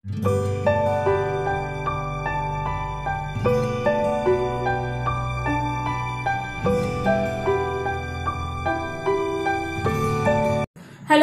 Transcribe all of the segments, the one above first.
Hello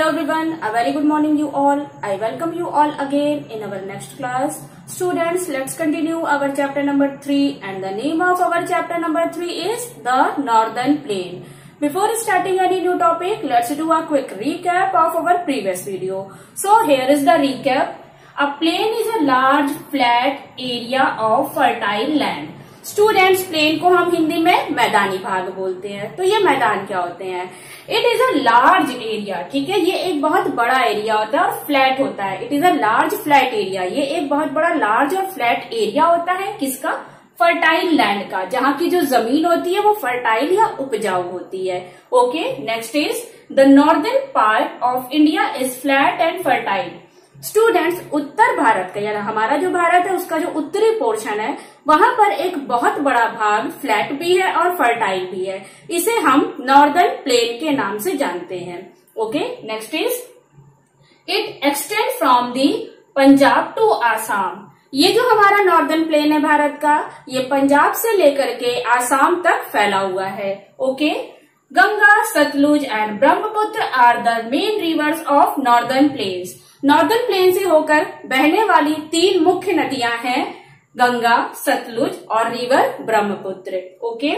everyone, a very good morning you all. I welcome you all again in our next class. Students, let's continue our chapter number 3 and the name of our chapter number 3 is the Northern Plain. Before starting any new topic, let's do a quick recap of our previous video. So here is the recap. A plain is a large flat area of fertile land. Students, plain को हम हिंदी में मैदानी भाग बोलते हैं। तो ये मैदान क्या होते हैं? It is a large area, ठीक है, ये एक बहुत बड़ा एरिया होता है और फ्लैट होता है। It is a large flat area, ये एक बहुत बड़ा लार्ज और फ्लैट एरिया होता है। किसका? फर्टाइल लैंड का, जहाँ की जो जमीन होती है वो फर्टाइल या उपजाऊ होती है। Okay, next is the northern part of India is flat and fertile. Students, उत्तर भारत का यानी हमारा जो भारत है उसका जो उत्तरी पोर्शन है वहां पर एक बहुत बड़ा भाग फ्लैट भी है और फर्टाइल भी है। इसे हम नॉर्दर्न प्लेन के नाम से जानते हैं। Okay, next is it extend from the Punjab to Assam. ये जो हमारा नॉर्दर्न प्लेन है भारत का, ये पंजाब से लेकर के आसाम तक फैला हुआ है। Okay, Ganga, Sutlej and Brahmaputra are the main rivers of northern plains. Northern plain से होकर बहने वाली 3 मुख्य नदियां हैं, गंगा, सतलुज और river Brahmaputra. Okay,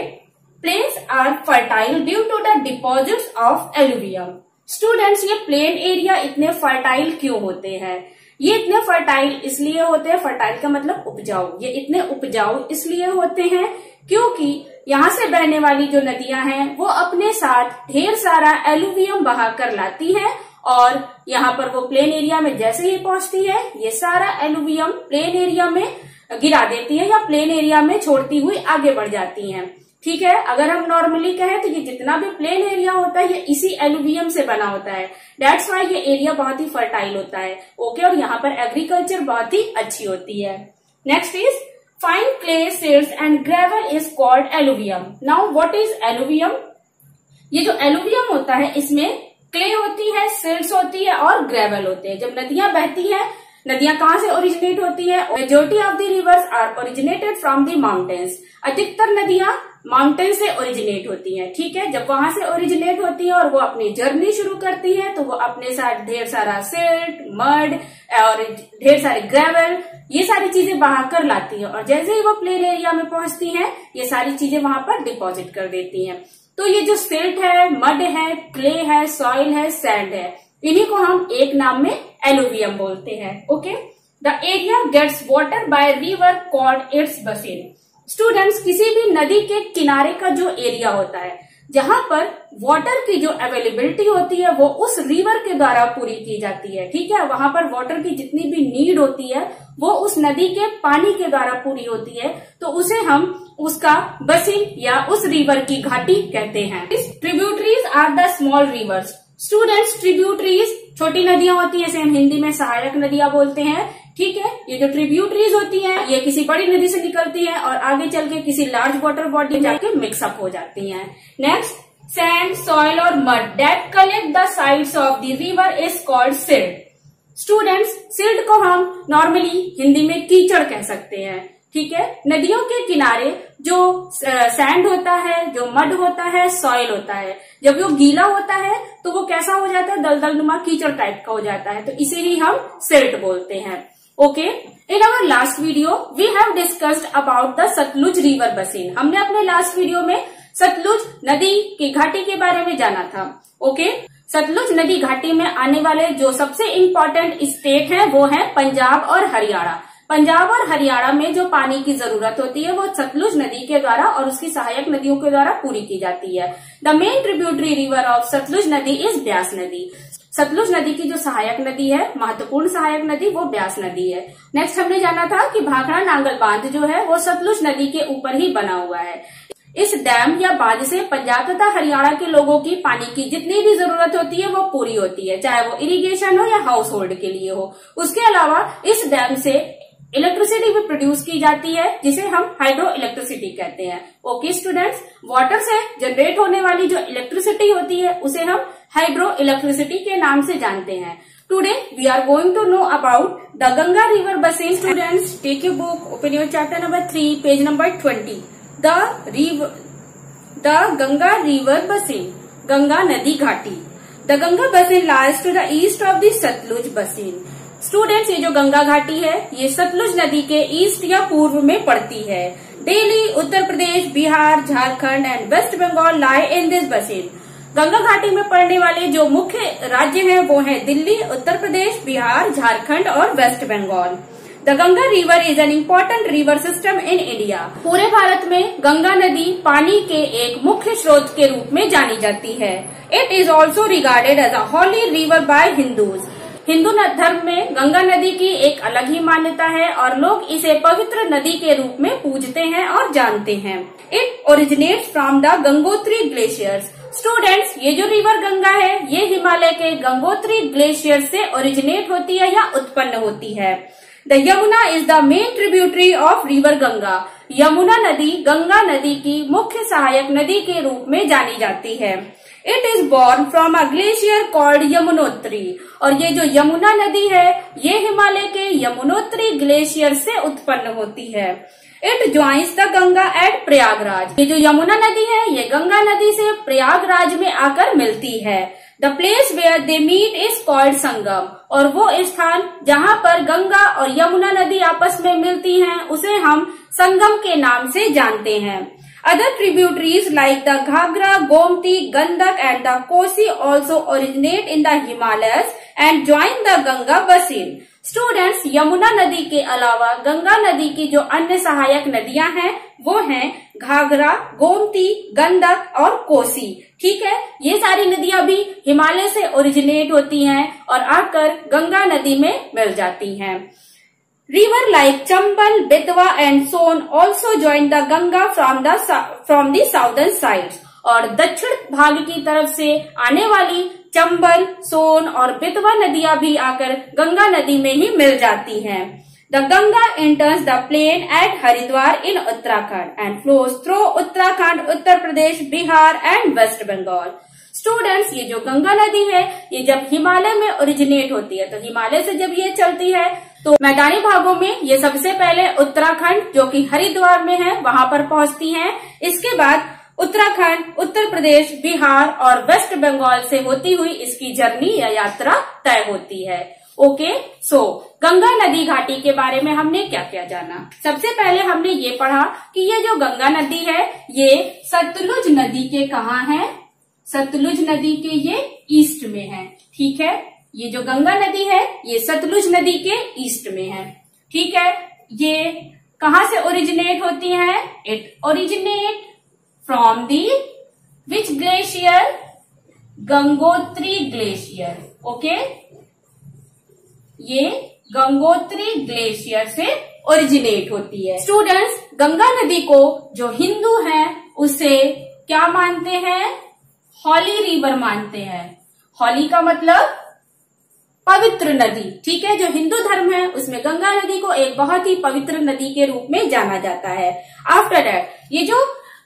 plains are fertile due to the deposits of alluvium. Students, ये प्लेन एरिया इतने फर्टाइल क्यों होते हैं? ये इतने फर्टाइल इसलिए होते हैं, फर्टाइल का मतलब उपजाऊ, ये इतने उपजाऊ इसलिए होते हैं क्योंकि यहाँ से बहने वाली जो नदियां हैं वो अपने साथ ढेर सारा एलुवियम बहा कर लाती है और यहाँ पर वो प्लेन एरिया में जैसे ही पहुंचती है ये सारा एलुवियम प्लेन एरिया में गिरा देती है या प्लेन एरिया में छोड़ती हुई आगे बढ़ जाती हैं। ठीक है, अगर हम नॉर्मली कहें तो ये जितना भी प्लेन एरिया होता है ये इसी एलुवियम से बना होता है। दैट्स वाई ये एरिया बहुत ही फर्टाइल होता है। ओके, और यहाँ पर एग्रीकल्चर बहुत ही अच्छी होती है। Next is fine clay silts and gravel is called alluvium. Now what is alluvium? ये जो एलुवियम होता है इसमें क्ले होती है, सिल्ट्स होती है और ग्रेवल होते हैं। जब नदियां बहती हैं, नदियां कहाँ से ओरिजिनेट होती है? Majority of the rivers are originated from the mountains. अधिकतर नदियां माउंटेन से ओरिजिनेट होती हैं। ठीक है, जब वहां से ओरिजिनेट होती है और वो अपनी जर्नी शुरू करती है तो वो अपने साथ ढेर सारा सिल्ट, मड और ढेर सारे ग्रेवल, ये सारी चीजें बहा कर लाती है और जैसे ही वो प्लेन एरिया में पहुंचती है ये सारी चीजें वहां पर डिपॉजिट कर देती हैं। तो ये जो सिल्ट है, मड है, क्ले है, सॉइल है, सैंड है, इन्हीं को हम एक नाम में एलुवियम बोलते हैं। Okay, the area gets water by river called its basin. Students, किसी भी नदी के किनारे का जो एरिया होता है जहां पर वाटर की जो अवेलेबिलिटी होती है वो उस रिवर के द्वारा पूरी की जाती है। ठीक है, वहां पर वाटर की जितनी भी नीड होती है वो उस नदी के पानी के द्वारा पूरी होती है, तो उसे हम उसका बसिन या उस रिवर की घाटी कहते हैं। Tributaries are the small rivers. Students, tributaries छोटी नदियां होती है, इसे हम हिंदी में सहायक नदियां बोलते हैं। ठीक है, ये जो ट्रिब्यूटरीज होती हैं ये किसी बड़ी नदी से निकलती हैं और आगे चल के किसी लार्ज वाटर बॉडी में जाके मिक्सअप हो जाती हैं। नेक्स्ट, सैंड, सॉइल और mud that collect the sides of the river is called silt. Students, silt को हम नॉर्मली हिंदी में कीचड़ कह सकते हैं। ठीक है, नदियों के किनारे जो सैंड होता है, जो मड होता है, सॉइल होता है, जब वो गीला होता है तो वो कैसा हो जाता है? दलदल नुमा कीचड़ टाइप का हो जाता है, तो इसे ही हम सिल्ट बोलते हैं। Okay, in our last video we have discussed about the Sutlej river basin. हमने अपने लास्ट वीडियो में सतलुज नदी की घाटी के बारे में जाना था। ओके, सतलुज नदी घाटी में आने वाले जो सबसे इम्पोर्टेंट स्टेट है वो है पंजाब और हरियाणा। पंजाब और हरियाणा में जो पानी की जरूरत होती है वो सतलुज नदी के द्वारा और उसकी सहायक नदियों के द्वारा पूरी की जाती है। The main tributary river of Sutlej नदी इज ब्यास नदी। सतलुज नदी की जो सहायक नदी है, महत्वपूर्ण सहायक नदी, वो ब्यास नदी है। नेक्स्ट हमने जाना था कि भाखड़ा नांगल बांध जो है वो सतलुज नदी के ऊपर ही बना हुआ है। इस डैम या बांध से पंजाब तथा हरियाणा के लोगों की पानी की जितनी भी जरूरत होती है वो पूरी होती है, चाहे वो इरिगेशन हो या हाउस होल्ड के लिए हो। उसके अलावा इस डैम से इलेक्ट्रिसिटी भी प्रोड्यूस की जाती है जिसे हम हाइड्रो इलेक्ट्रिसिटी कहते हैं। ओके स्टूडेंट्स, वाटर से जनरेट होने वाली जो इलेक्ट्रिसिटी होती है उसे हम हाइड्रो इलेक्ट्रिसिटी के नाम से जानते हैं। Today we are going to know about the Ganga river basin. Students, take your book, open your chapter number 3, page number 20. The Ganga river basin, Ganga Nadi Ghati. The Ganga basin lies to the east of the Satluj basin. Students, ये जो गंगा घाटी है ये सतलुज नदी के east या पूर्व में पड़ती है. Delhi, Uttar Pradesh, Bihar, Jharkhand and West Bengal lie in this basin. Ganga घाटी में पड़ने वाले जो मुख्य राज्य हैं वो हैं दिल्ली, उत्तर प्रदेश, बिहार, झारखंड और west Bengal. The Ganga river is an important river system in India. पूरे भारत में गंगा नदी पानी के एक मुख्य स्रोत के रूप में जानी जाती है. It is also regarded as a holy river by Hindus. Hindu धर्म में गंगा नदी की एक अलग ही मान्यता है और लोग इसे पवित्र नदी के रूप में पूजते हैं और जानते हैं. It originates from the Gangotri glaciers. Students, ये जो रिवर गंगा है ये हिमालय के गंगोत्री ग्लेशियर से ओरिजिनेट होती है या उत्पन्न होती है. The Yamuna is the main tributary of river Ganga. Yamuna नदी गंगा नदी की मुख्य सहायक नदी के रूप में जानी जाती है. It is born from a glacier called Yamunotri. और ये जो यमुना नदी है ये हिमालय के यमुनोत्री ग्लेशियर से उत्पन्न होती है. It joins the Ganga at Prayagraj. ये जो यमुना नदी है ये गंगा नदी से प्रयागराज में आकर मिलती है. The place where they meet is called Sangam. और वो स्थान जहाँ पर गंगा और यमुना नदी आपस में मिलती हैं उसे हम संगम के नाम से जानते हैं. Other tributaries like the Ghagra, Gomti, Gandak and the Kosi also originate in the Himalayas and join the Ganga basin. Students, Yamuna नदी के अलावा गंगा नदी की जो अन्य सहायक नदियां हैं वो हैं घाघरा, गोमती, गंडक और कोसी. ठीक है, ये सारी नदियां भी हिमालय से ओरिजिनेट होती हैं और आकर गंगा नदी में मिल जाती हैं. River like Chambal, Betwa and Son also join the Ganga from the southern sides. और दक्षिण भाग की तरफ से आने वाली चंबल, सोन और बेतवा नदियां भी आकर गंगा नदी में ही मिल जाती हैं. The Ganga enters the plain at Haridwar in Uttarakhand and flows through Uttarakhand, Uttar Pradesh, Bihar and West Bengal. Students, ये जो गंगा नदी है ये जब हिमालय में ओरिजिनेट होती है तो हिमालय से जब ये चलती है तो मैदानी भागों में ये सबसे पहले उत्तराखंड जो कि हरिद्वार में है वहां पर पहुंचती हैं. इसके बाद उत्तराखंड, उत्तर प्रदेश, बिहार और वेस्ट बंगाल से होती हुई इसकी जर्नी या यात्रा तय होती है. ओके, सो गंगा नदी घाटी के बारे में हमने क्या क्या जाना. सबसे पहले हमने ये पढ़ा कि ये जो गंगा नदी है ये सतलुज नदी के कहाँ है. सतलुज नदी के ये ईस्ट में है. ठीक है, ये जो गंगा नदी है ये सतलुज नदी के ईस्ट में है. ठीक है, ये कहाँ से ओरिजिनेट होती है. It originate from the which glacier. Gangotri glacier. Okay, ये गंगोत्री ग्लेशियर से ओरिजिनेट होती है. स्टूडेंट्स, गंगा नदी को जो हिंदू हैं उसे क्या मानते हैं. हॉली रिवर मानते हैं. हॉली का मतलब पवित्र नदी. ठीक है, जो हिंदू धर्म है उसमें गंगा नदी को एक बहुत ही पवित्र नदी के रूप में जाना जाता है. आफ्टर दैट ये जो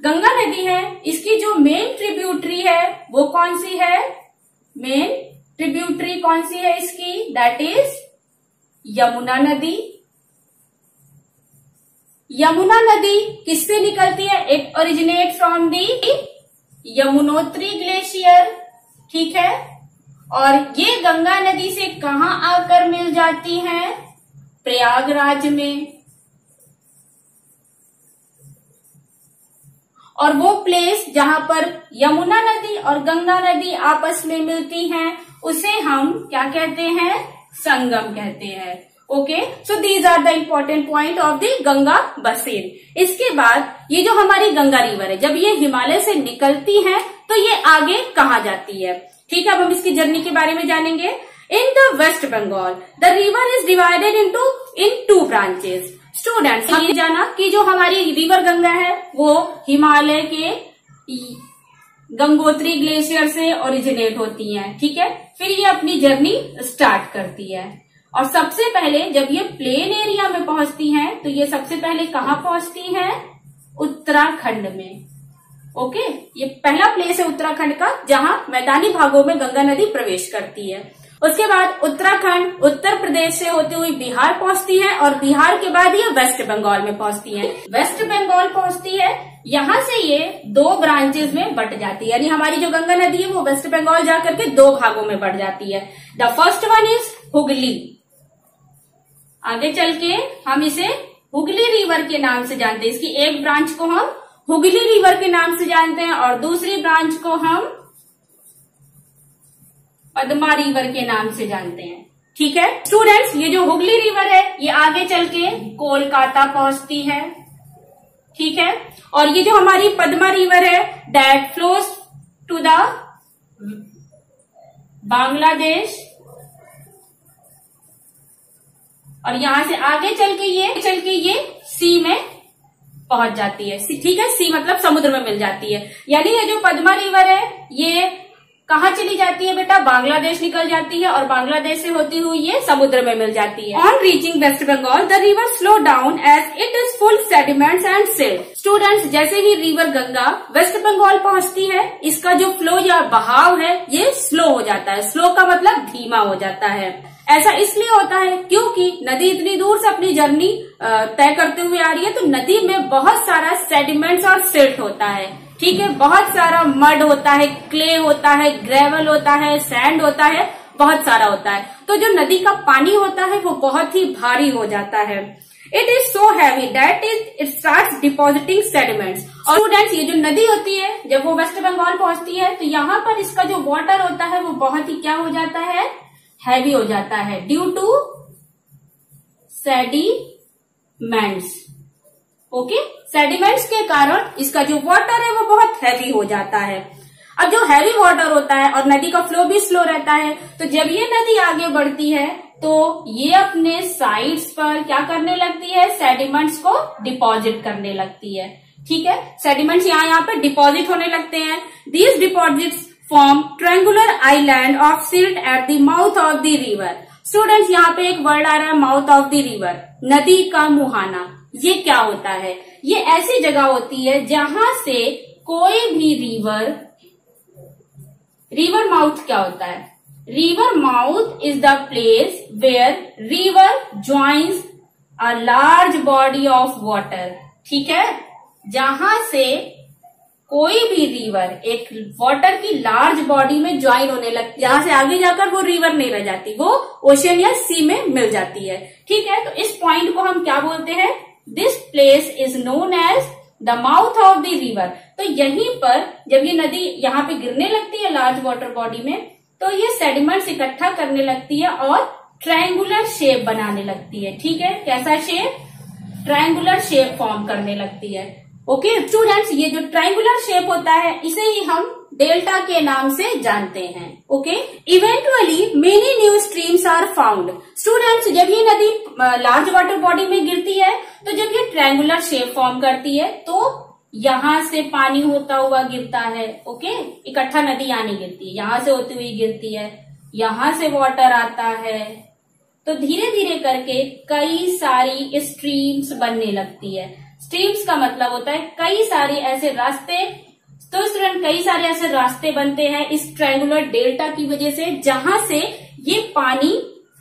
गंगा नदी है इसकी जो मेन ट्रिब्यूटरी है वो कौन सी है. मेन ट्रिब्यूटरी कौन सी है इसकी. दैट इज यमुना नदी. यमुना नदी किससे निकलती है. It originate from the Yamunotri glacier. ठीक है, और ये गंगा नदी से कहाँ आकर मिल जाती हैं. प्रयागराज में. और वो प्लेस जहां पर यमुना नदी और गंगा नदी आपस में मिलती हैं उसे हम क्या कहते हैं. संगम कहते हैं. Okay, so these are the important point of the Ganga basin. इसके बाद ये जो हमारी गंगा रिवर है जब ये हिमालय से निकलती है तो ये आगे कहाँ जाती है. ठीक है, अब हम इसकी जर्नी के बारे में जानेंगे. In the west Bengal the river is divided in two branches. Students, हमने जाना कि जो हमारी रिवर गंगा है वो हिमालय के गंगोत्री ग्लेशियर से ओरिजिनेट होती है. ठीक है, फिर ये अपनी जर्नी स्टार्ट करती है और सबसे पहले जब ये प्लेन एरिया में पहुंचती हैं तो ये सबसे पहले कहाँ पहुंचती हैं. उत्तराखंड में. ओके, ये पहला प्लेस है उत्तराखंड का जहां मैदानी भागों में गंगा नदी प्रवेश करती है. उसके बाद उत्तराखंड उत्तर प्रदेश से होते हुए बिहार पहुंचती है और बिहार के बाद ये वेस्ट बंगाल में पहुंचती है। वेस्ट बंगाल पहुंचती है, यहाँ से ये 2 ब्रांचेस में बट जाती है, यानी हमारी जो गंगा नदी है वो वेस्ट बंगाल जाकर के 2 भागों में बट जाती है। The first one is Hooghly. आगे चल के हम इसे हुगली रिवर के नाम से जानते हैं। इसकी एक ब्रांच को हम हुगली रिवर के नाम से जानते हैं और दूसरी ब्रांच को हम पद्मा रिवर के नाम से जानते हैं। ठीक है स्टूडेंट्स, ये जो हुगली रिवर है ये आगे चल के कोलकाता पहुंचती है। ठीक है, और ये जो हमारी पद्मा रिवर है that flows to the Bangladesh, और यहां से आगे चल के ये सी में पहुंच जाती है। ठीक है, सी मतलब समुद्र में मिल जाती है। यानी ये जो पद्मा रिवर है ये कहाँ चली जाती है बेटा, बांग्लादेश निकल जाती है और बांग्लादेश से होती हुई ये समुद्र में मिल जाती है। On reaching west Bengal the river slow down as it is full sediments and silt. Students, जैसे ही रिवर गंगा वेस्ट बंगाल पहुंचती है इसका जो फ्लो या बहाव है ये स्लो हो जाता है। स्लो का मतलब धीमा हो जाता है। ऐसा इसलिए होता है क्योंकि नदी इतनी दूर से अपनी जर्नी तय करते हुए आ रही है, तो नदी में बहुत सारा सेडिमेंट्स और सिल्ट होता है। ठीक है, बहुत सारा मड होता है, क्ले होता है, ग्रेवल होता है, सैंड होता है, बहुत सारा होता है। तो जो नदी का पानी होता है वो बहुत ही भारी हो जाता है। It is so heavy that it starts depositing sediments. और स्टूडेंट्स, ये जो नदी होती है जब वो वेस्ट बंगाल पहुंचती है तो यहाँ पर इसका जो वाटर होता है वो बहुत ही क्या हो जाता है, हैवी हो जाता है due to sediments. Okay, sediments के कारण इसका जो वाटर है वो बहुत हैवी हो जाता है। अब जो हैवी वाटर होता है और नदी का फ्लो भी स्लो रहता है, तो जब ये नदी आगे बढ़ती है तो ये अपने साइड्स पर क्या करने लगती है, सेडिमेंट्स को डिपॉजिट करने लगती है। ठीक है, सेडिमेंट्स यहाँ पे डिपॉजिट होने लगते हैं। These deposits form triangular island of silt at the mouth of the river. Students, यहाँ पे एक वर्ड आ रहा है माउथ ऑफ द रिवर, नदी का मुहाना। ये क्या होता है, ये ऐसी जगह होती है जहां से कोई भी रिवर माउथ क्या होता है, river mouth is the place where river joins a large body of water. ठीक है, जहां से कोई भी रिवर एक वाटर की लार्ज बॉडी में ज्वाइन होने लगती, जहां से आगे जाकर वो रिवर नहीं रह जाती, वो ओशन या सी में मिल जाती है। ठीक है, तो इस पॉइंट को हम क्या बोलते हैं, this place is known as the mouth of the river. तो यहीं पर जब ये नदी यहाँ पे गिरने लगती है लार्ज वाटर बॉडी में, तो ये सेडिमेंट्स इकट्ठा करने लगती है और ट्रायंगुलर शेप बनाने लगती है। ठीक है, कैसा शेप, ट्रायंगुलर शेप फॉर्म करने लगती है। ओके स्टूडेंट्स, ये जो ट्रायंगुलर शेप होता है इसे ही हम डेल्टा के नाम से जानते हैं। Okay, eventually many new streams are found. Students, जब ये नदी लार्ज वाटर बॉडी में गिरती है तो जब ये ट्रायंगुलर शेप फॉर्म करती है तो यहाँ से पानी होता हुआ गिरता है। ओके, इकट्ठा नदी यहाँ नहीं गिरती, यहाँ से होती हुई गिरती है, यहाँ से वाटर आता है, तो धीरे धीरे करके कई सारी स्ट्रीम्स बनने लगती है। स्ट्रीम्स का मतलब होता है कई सारे ऐसे रास्ते। तो स्टूडेंट, कई सारे ऐसे रास्ते बनते हैं इस ट्रायंगुलर डेल्टा की वजह से, जहां से ये पानी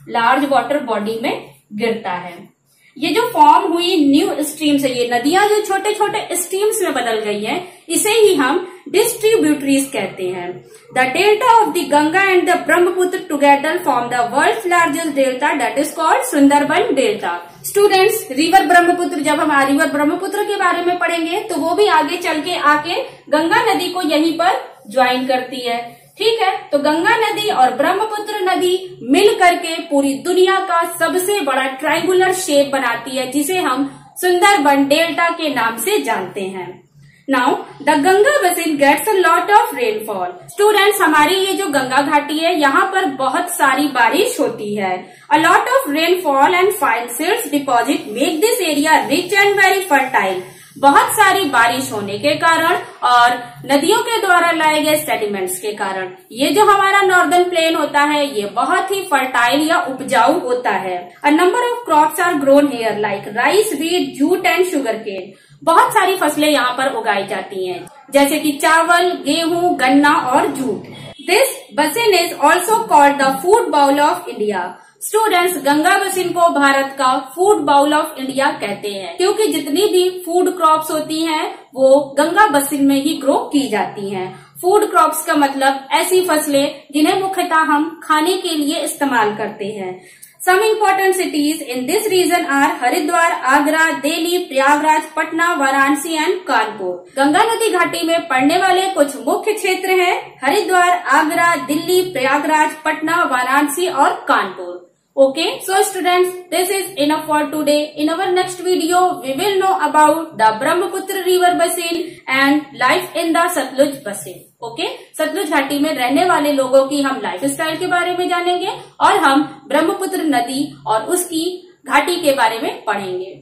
लार्ज वाटर बॉडी में गिरता है। ये जो फॉर्म हुई न्यू स्ट्रीम्स है, ये नदियां जो छोटे छोटे स्ट्रीम्स में बदल गई हैं, इसे ही हम डिस्ट्रीब्यूटरीज कहते हैं। The delta of the Ganga and the Brahmaputra together form the world's largest delta that is called Sundarban delta. Students, river Brahmaputra, जब हम रिवर ब्रह्मपुत्र के बारे में पढ़ेंगे तो वो भी आगे चल के आके गंगा नदी को यहीं पर ज्वाइन करती है। ठीक है, तो गंगा नदी और ब्रह्मपुत्र नदी मिल करके पूरी दुनिया का सबसे बड़ा ट्रायंगुलर शेप बनाती है, जिसे हम सुंदरबन डेल्टा के नाम से जानते हैं। Now the Ganga basin gets a lot of rainfall. Students, हमारी ये जो गंगा घाटी है यहाँ पर बहुत सारी बारिश होती है। अ lot of rainfall and fine silts deposit make this area rich and very fertile. बहुत सारी बारिश होने के कारण और नदियों के द्वारा लाए गए सेडिमेंट्स के कारण ये जो हमारा नॉर्दर्न प्लेन होता है ये बहुत ही फर्टाइल या उपजाऊ होता है। A number of crops are grown here like rice, wheat, jute and sugar cane. बहुत सारी फसलें यहाँ पर उगाई जाती हैं, जैसे कि चावल, गेहूं, गन्ना और jute. This basin is also called the food bowl of India. Students, Ganga Bassein को भारत का फूड बाउल ऑफ इंडिया कहते हैं क्योंकि जितनी भी फूड क्रॉप्स होती हैं वो गंगा बसिन में ही ग्रो की जाती हैं। फूड क्रॉप्स का मतलब ऐसी फसलें जिन्हें मुख्यतः हम खाने के लिए इस्तेमाल करते हैं। Some important cities in this region are Haridwar, Agra, Delhi, Prayagraj, Patna, Varanasi and Kanpur. Ganga नदी घाटी में पड़ने वाले कुछ मुख्य क्षेत्र हैं हरिद्वार, आगरा, दिल्ली, प्रयागराज, पटना, वाराणसी और Kanpur. Okay, so students, this is enough for today. In our next video, we will know about the Brahmaputra river basin and life in the Satluj basin. Okay, Sutlej घाटी में रहने वाले लोगों की हम लाइफ स्टाइल के बारे में जानेंगे और हम ब्रह्मपुत्र नदी और उसकी घाटी के बारे में पढ़ेंगे।